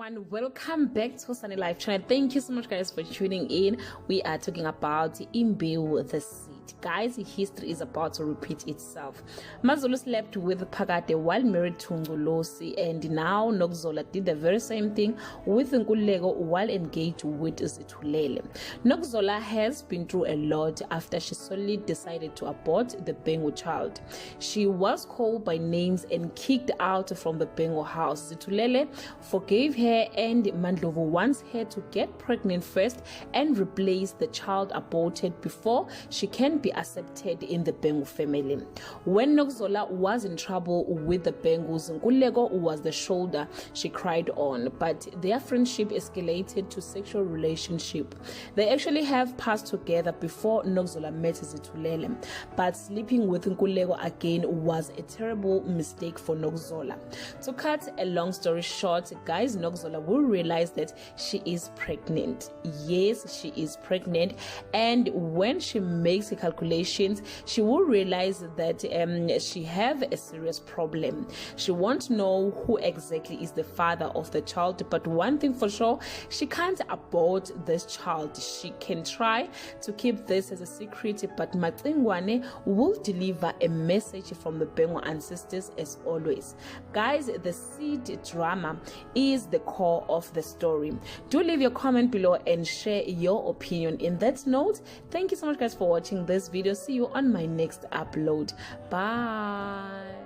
everyone, welcome back to Sunny Life channel. Thank you so much guys for tuning in. We are talking about Imbewu the Seed. Guys, history is about to repeat itself. Mazulu slept with Phakade while married to Ngolosi, and now Nokuzola did the very same thing with Nkululeko while engaged with Zithulele. Nokuzola has been through a lot after she solely decided to abort the Imbewu child. She was called by names and kicked out from the Imbewu house. Zithulele forgave her, and Mandlovu wants her to get pregnant first and replace the child aborted before she can be accepted in the Imbewu family. When Nokuzola was in trouble with the Imbewus, Nkululeko was the shoulder she cried on, but their friendship escalated to sexual relationship. They actually have passed together before Nokuzola met Zithulele, but sleeping with Nkululeko again was a terrible mistake for Nokuzola. To cut a long story short, guys, Nokuzola will realize that she is pregnant. Yes, she is pregnant, and when she makes calculations, she will realize that she have a serious problem. She won't know who exactly is the father of the child, but one thing for sure, she can't abort this child. She can try to keep this as a secret, but Matsingwane will deliver a message from the Imbewu ancestors as always. Guys, the seed drama is the core of the story. Do leave your comment below and share your opinion. In that note, thank you so much guys for watching this video. See you on my next upload. Bye.